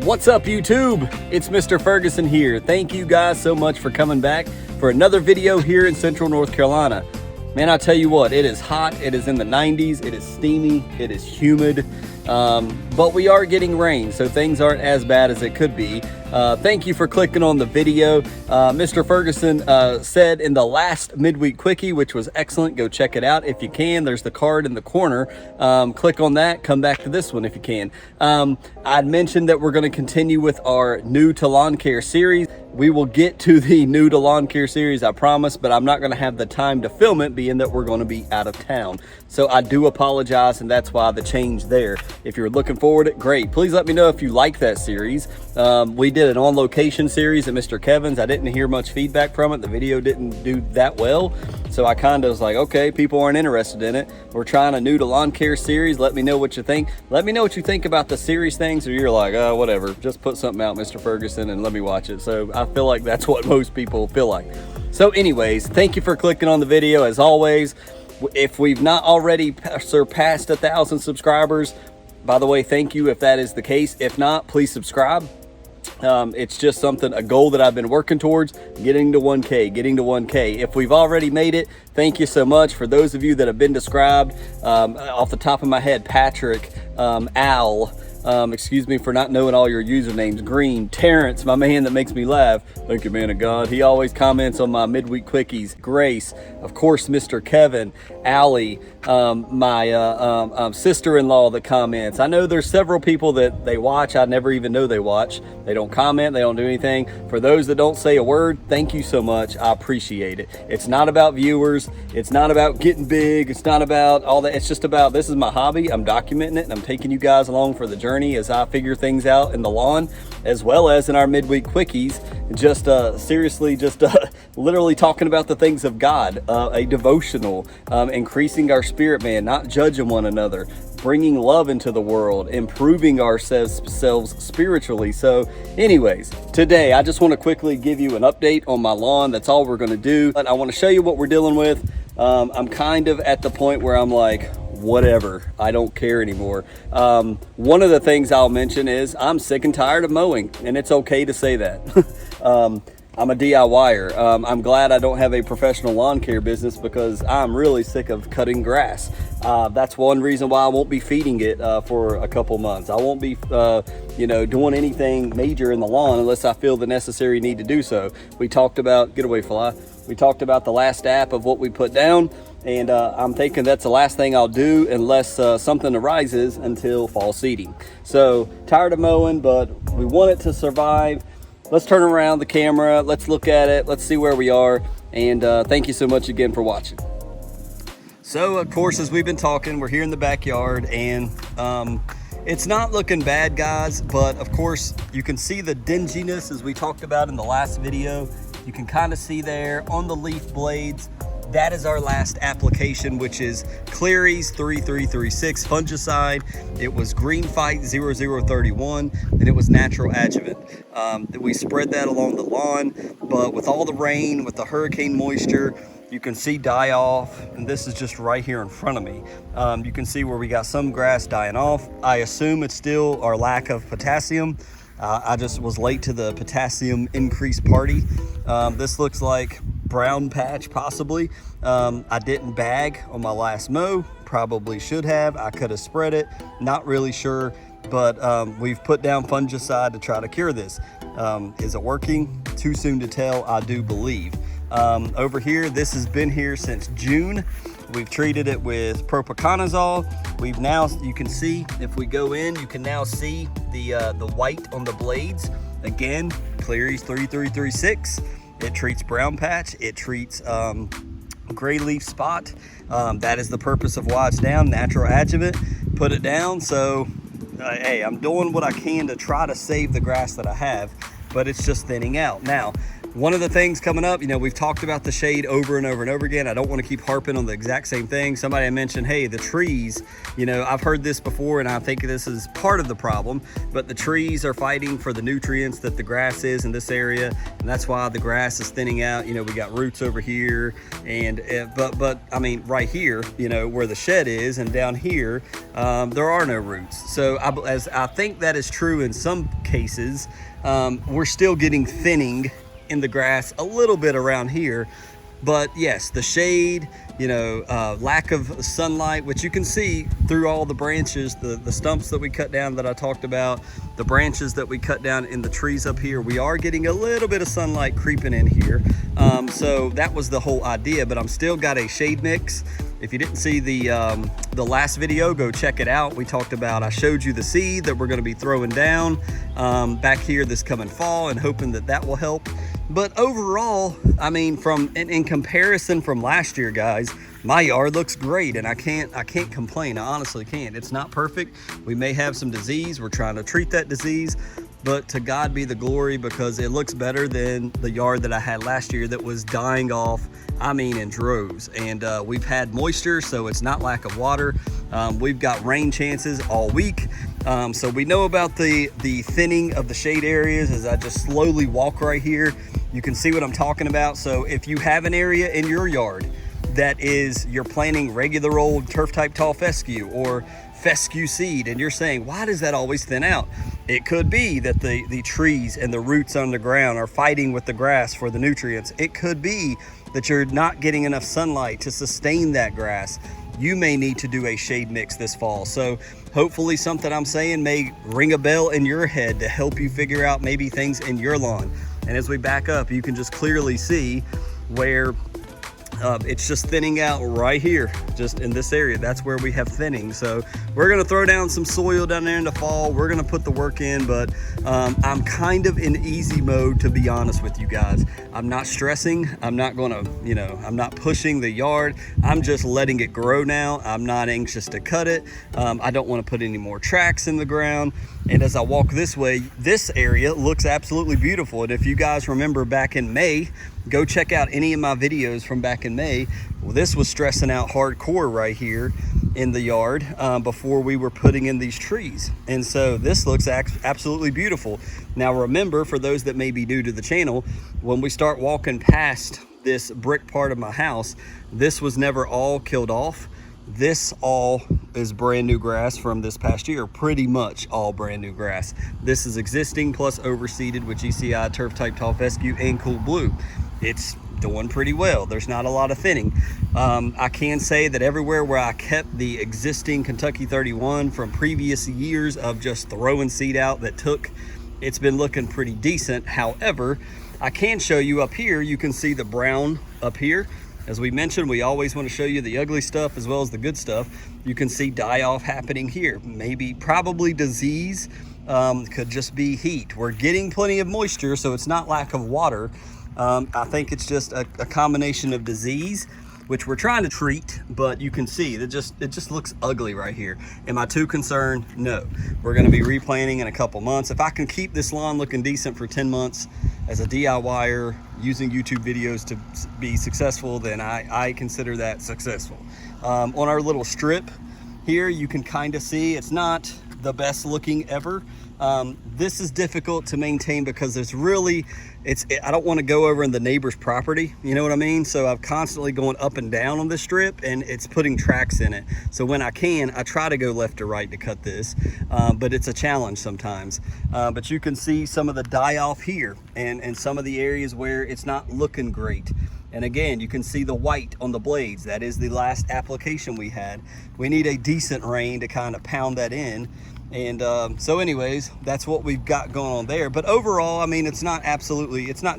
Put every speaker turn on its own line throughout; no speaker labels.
What's up, YouTube? It's Mr. Ferguson here. Thank you guys so much for coming back for another video here in Central North Carolina. Man, I tell you what, it is hot. It is in the 90s. It is steamy. It is humid. But we are getting rain, so things aren't as bad as it could be. Thank you for clicking on the video. Mr. Ferguson said in the last midweek quickie, which was excellent. Go check it out if you can. There's the card in the corner. Click on that. Come back to this one if you can. I'd mentioned that we're going to continue with our new to lawn care series. We will get to the new to lawn care series, I promise, but I'm not going to have the time to film it, being that we're going to be out of town. So I do apologize, and that's why the change there. If you're looking forward to it, great. Please let me know if you like that series. We did an on-location series at Mr. Kevin's. I didn't hear much feedback from it. The video didn't do that well. So I kind of was like, okay, people aren't interested in it. We're trying a new to lawn care series. Let me know what you think. Let me know what you think about the series things, or you're like, oh, whatever. Just put something out, Mr. Ferguson, and let me watch it. So I feel like that's what most people feel like. So anyways, thank you for clicking on the video. As always, if we've not already surpassed 1,000 subscribers, by the way, thank you if that is the case. If not, please subscribe. It's just something, a goal that I've been working towards, getting to 1K. If we've already made it, thank you so much. For those of you that have been described, off the top of my head, Patrick, Al, excuse me for not knowing all your usernames, Green, Terrence, my man that makes me laugh, thank you, man of God. He always comments on my midweek quickies. Grace, of course, Mr. Kevin, Allie, my sister-in-law that comments. I know there's several people that they watch. I never even know they watch. They don't comment, they don't do anything. For those that don't say a word, thank you so much. I appreciate it. It's not about viewers. It's not about getting big. It's not about all that. It's just about, this is my hobby. I'm documenting it, and I'm taking you guys along for the journey as I figure things out in the lawn, as well as in our midweek quickies. Just seriously, just literally talking about the things of God, a devotional, increasing our spirit, man, not judging one another, bringing love into the world, improving ourselves spiritually. So anyways, today I just want to quickly give you an update on my lawn. That's all we're going to do. But I want to show you what we're dealing with. I'm kind of at the point where I'm like, whatever, I don't care anymore. One of the things I'll mention is I'm sick and tired of mowing, and it's okay to say that. I'm a DIYer. I'm glad I don't have a professional lawn care business, because I'm really sick of cutting grass. That's one reason why I won't be feeding it for a couple months. I won't be doing anything major in the lawn unless I feel the necessary need to do so. We talked about, get away fly, we talked about the last app of what we put down, and I'm thinking that's the last thing I'll do unless something arises until fall seeding. So tired of mowing, but we want it to survive. Let's turn around the camera, let's look at it, let's see where we are, and thank you so much again for watching. So of course, as we've been talking, we're here in the backyard, and it's not looking bad, guys, but of course you can see the dinginess as we talked about in the last video. You can kind of see there on the leaf blades. That is our last application, which is Cleary's 3336 fungicide. It was Green Fight 0031, and it was natural adjuvant. We spread that along the lawn, but with all the rain, with the hurricane moisture, you can see die off, and this is just right here in front of me. You can see where we got some grass dying off. I assume it's still our lack of potassium. I just was late to the potassium increase party. This looks like brown patch, possibly. I didn't bag on my last mow, probably should have. I could have spread it, not really sure, but we've put down fungicide to try to cure this. Is it working? Too soon to tell, I do believe. Over here, this has been here since June. We've treated it with propiconazole. We've now, you can see, if we go in, you can now see the white on the blades. Again, Cleary's 3336. It treats brown patch. It treats gray leaf spot. That is the purpose of why it's down. Natural adjuvant. Put it down. So, hey, I'm doing what I can to try to save the grass that I have, but it's just thinning out. Now, One of the things coming up, you know, we've talked about the shade over and over and over again. I don't want to keep harping on the exact same thing. Somebody mentioned, hey, the trees, you know, I've heard this before and I think this is part of the problem, but the trees are fighting for the nutrients that the grass is in this area. And that's why the grass is thinning out. You know, we got roots over here and, but I mean, right here, you know, where the shed is and down here, there are no roots. So as I think that is true in some cases, we're still getting thinning in the grass a little bit around here. But yes, the shade, you know, lack of sunlight, which you can see through all the branches, the stumps that we cut down that I talked about, the branches that we cut down in the trees up here, we are getting a little bit of sunlight creeping in here. So that was the whole idea, but I'm still got a shade mix. If you didn't see the last video, go check it out. We talked about, I showed you the seed that we're gonna be throwing down back here this coming fall and hoping that that will help. But overall, I mean, in comparison from last year, guys, my yard looks great and I can't complain. I honestly can't. It's not perfect. We may have some disease. We're trying to treat that disease, but to God be the glory because it looks better than the yard that I had last year that was dying off, I mean, in droves. And we've had moisture, so it's not lack of water. We've got rain chances all week. So we know about the thinning of the shade areas. As I just slowly walk right here, you can see what I'm talking about. So if you have an area in your yard that is, you're planting regular old turf type tall fescue or fescue seed, and you're saying, why does that always thin out? It could be that the trees and the roots on the ground are fighting with the grass for the nutrients. It could be that you're not getting enough sunlight to sustain that grass. You may need to do a shade mix this fall. So hopefully something I'm saying may ring a bell in your head to help you figure out maybe things in your lawn. And as we back up, you can just clearly see where it's just thinning out right here, just in this area. That's where we have thinning. So we're gonna throw down some soil down there in the fall. We're gonna put the work in, but I'm kind of in easy mode, to be honest with you guys. I'm not stressing. I'm not gonna, you know, I'm not pushing the yard. I'm just letting it grow now. I'm not anxious to cut it. I don't wanna put any more tracks in the ground. And as I walk this way, this area looks absolutely beautiful. And if you guys remember back in May, go check out any of my videos from back in May. Well, this was stressing out hardcore right here in the yard before we were putting in these trees. And so this looks absolutely beautiful. Now remember, for those that may be new to the channel, when we start walking past this brick part of my house, this was never all killed off. This all is brand new grass from this past year, pretty much all brand new grass. This is existing plus overseeded with GCI, turf type tall fescue, and cool blue. It's doing pretty well. There's not a lot of thinning. I can say that everywhere where I kept the existing Kentucky 31 from previous years of just throwing seed out that took, it's been looking pretty decent. However, I can show you up here, you can see the brown up here. As we mentioned, we always want to show you the ugly stuff as well as the good stuff. You can see die-off happening here. Maybe, probably disease, could just be heat. We're getting plenty of moisture, so it's not lack of water. I think it's just a combination of disease, which we're trying to treat, but you can see it just looks ugly right here. Am I too concerned? No. We're gonna be replanting in a couple months. If I can keep this lawn looking decent for 10 months as a DIYer using YouTube videos to be successful, then I consider that successful. On our little strip here, you can kind of see it's not the best looking ever. This is difficult to maintain because there's really, I don't want to go over in the neighbor's property, you know what I mean? So I'm constantly going up and down on this strip and it's putting tracks in it. So when I can, I try to go left to right to cut this, but it's a challenge sometimes. But you can see some of the die off here and some of the areas where it's not looking great. And again, you can see the white on the blades. That is the last application we had. We need a decent rain to kind of pound that in. And so anyways, that's what we've got going on there. But overall, I mean, it's not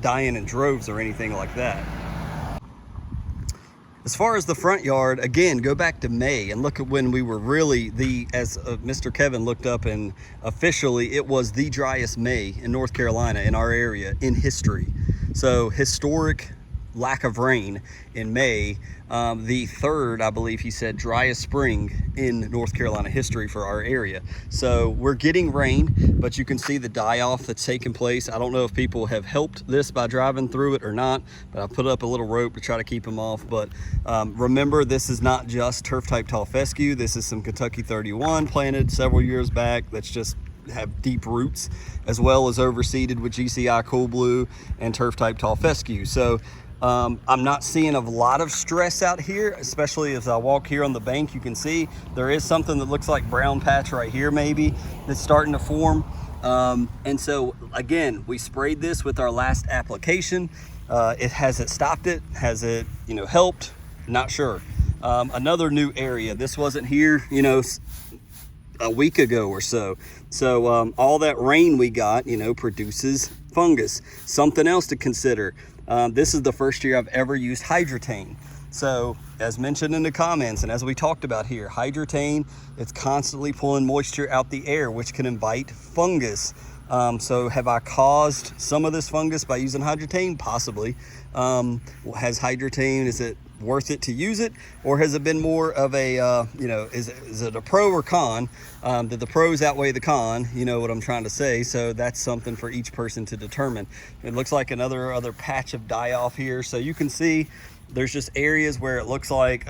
dying in droves or anything like that. As far as the front yard, again, go back to May and look at when we were really as Mr. Kevin looked up, and officially it was the driest May in North Carolina in our area in history. So historic lack of rain in May, the third, I believe he said, driest spring in North Carolina history for our area. So we're getting rain, but you can see the die-off that's taking place. I don't know if people have helped this by driving through it or not, but I put up a little rope to try to keep them off. But remember, this is not just turf type tall fescue. This is some Kentucky 31 planted several years back that's just have deep roots, as well as overseeded with GCI cool blue and turf type tall fescue. So I'm not seeing a lot of stress out here, especially as I walk here on the bank. You can see there is something that looks like brown patch right here maybe that's starting to form. And so again, we sprayed this with our last application. Has it stopped it? Has it, helped? Not sure. Another new area. This wasn't here, a week ago or so. So all that rain we got, produces fungus. Something else to consider. This is the first year I've ever used hydrotane. So as mentioned in the comments and as we talked about here, hydrotane, it's constantly pulling moisture out the air, which can invite fungus. So have I caused some of this fungus by using hydrotane? Possibly. Has hydrotane, is it worth it to use it, or has it been more of a is it a pro or con? Did the pros outweigh the con? You know what I'm trying to say. So that's something for each person to determine. It looks like another patch of die off here, so you can see there's just areas where it looks like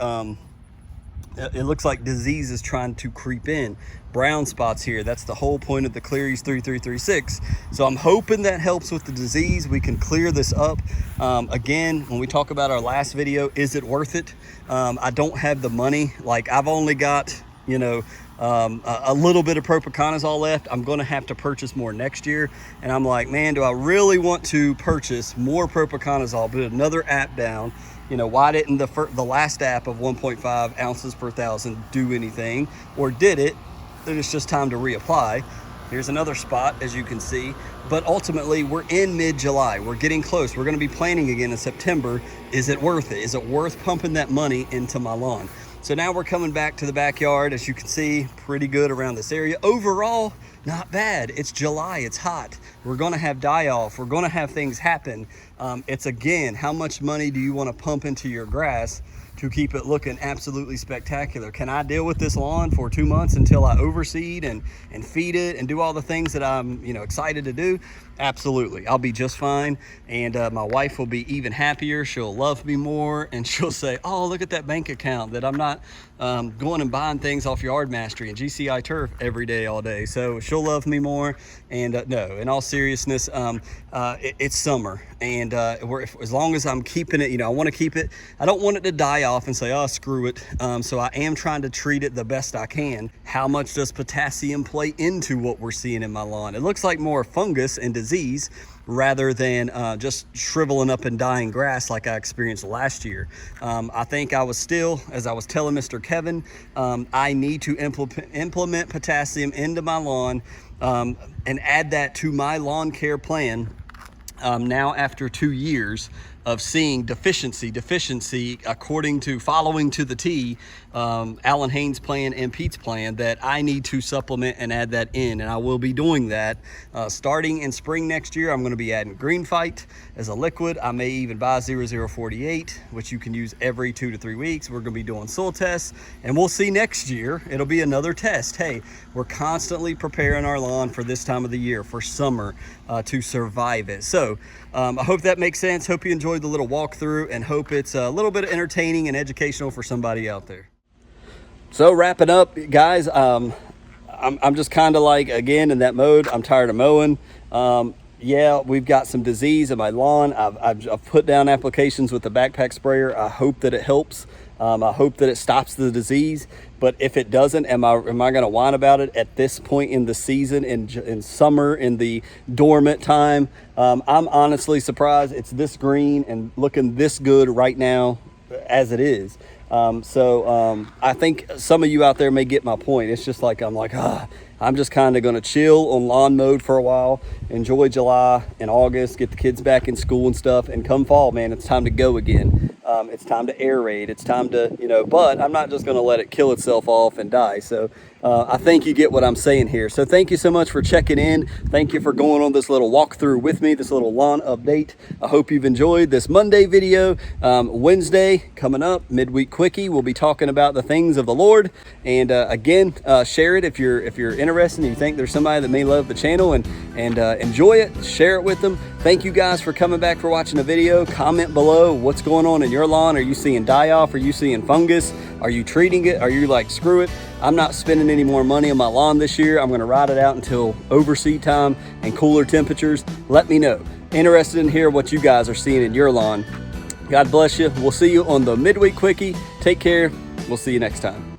disease is trying to creep in. Brown spots here, that's the whole point of the Cleary's 3336. So I'm hoping that helps with the disease. We can clear this up. Again, when we talk about our last video, is it worth it? I don't have the money. Like, I've only got, a little bit of propiconazole left. I'm gonna have to purchase more next year. And I'm like, man, do I really want to purchase more propiconazole, put another app down? Why didn't the last app of 1.5 ounces per thousand do anything? Or did it? Then it's just time to reapply. Here's another spot, as you can see. But ultimately, we're in mid-July. We're getting close. We're gonna be planting again in September. Is it worth it? Is it worth pumping that money into my lawn? So now we're coming back to the backyard. As you can see, pretty good around this area. Overall, not bad. It's July, it's hot. We're gonna have die-off. We're gonna have things happen. It's again, how much money do you wanna pump into your grass to keep it looking absolutely spectacular? Can I deal with this lawn for 2 months until I overseed and feed it and do all the things that I'm excited to do? Absolutely, I'll be just fine. And my wife will be even happier. She'll love me more, and she'll say, oh, look at that bank account that I'm not going and buying things off Yard Mastery and GCI turf every day, all day. So she'll love me more. And no, in all seriousness, it's summer, and as long as I'm keeping it, I want to keep it. I don't want it to die off and say, oh, screw it. So I am trying to treat it the best I can. How much does potassium play into what we're seeing in my lawn? It looks like more fungus and disease rather than just shriveling up and dying grass like I experienced last year. I think I was still, as I was telling Mr. Kevin, I need to implement potassium into my lawn and add that to my lawn care plan. Now after 2 years of seeing deficiency according to following to the T, Alan Haynes' plan and Pete's plan, that I need to supplement and add that in, and I will be doing that starting in spring next year. I'm going to be adding Green Fight as a liquid. I may even buy 0048, which you can use every 2 to 3 weeks. We're going to be doing soil tests, and we'll see next year. It'll be another test. Hey, we're constantly preparing our lawn for this time of the year, for summer, to survive it. So I hope that makes sense. Hope you enjoyed the little walkthrough, and hope it's a little bit entertaining and educational for somebody out there. So wrapping up, guys, I'm just kind of like, again, in that mode. I'm tired of mowing. Yeah, we've got some disease in my lawn. I've put down applications with the backpack sprayer. I hope that it helps. I hope that it stops the disease. But if it doesn't, am I going to whine about it at this point in the season, in summer, in the dormant time? I'm honestly surprised it's this green and looking this good right now as it is. I think some of you out there may get my point. It's just like, I'm just kind of going to chill on lawn mode for a while, enjoy July and August, get the kids back in school and stuff, and come fall, man, it's time to go again. It's time to aerate. It's time to, but I'm not just going to let it kill itself off and die. So I think you get what I'm saying here. So thank you so much for checking in. Thank you for going on this little walkthrough with me, this little lawn update. I hope you've enjoyed this Monday video. Wednesday coming up, midweek quickie. We'll be talking about the things of the Lord. And again, share it if you're interested and you think there's somebody that may love the channel and enjoy it. Share it with them. Thank you guys for coming back, for watching the video. Comment below what's going on in your lawn. Are you seeing die off? Are you seeing fungus? Are you treating it? Are you like, screw it, I'm not spending any more money on my lawn this year. I'm gonna ride it out until overseed time and cooler temperatures. Let me know. Interested in hear what you guys are seeing in your lawn. God bless you. We'll see you on the midweek quickie. Take care. We'll see you next time.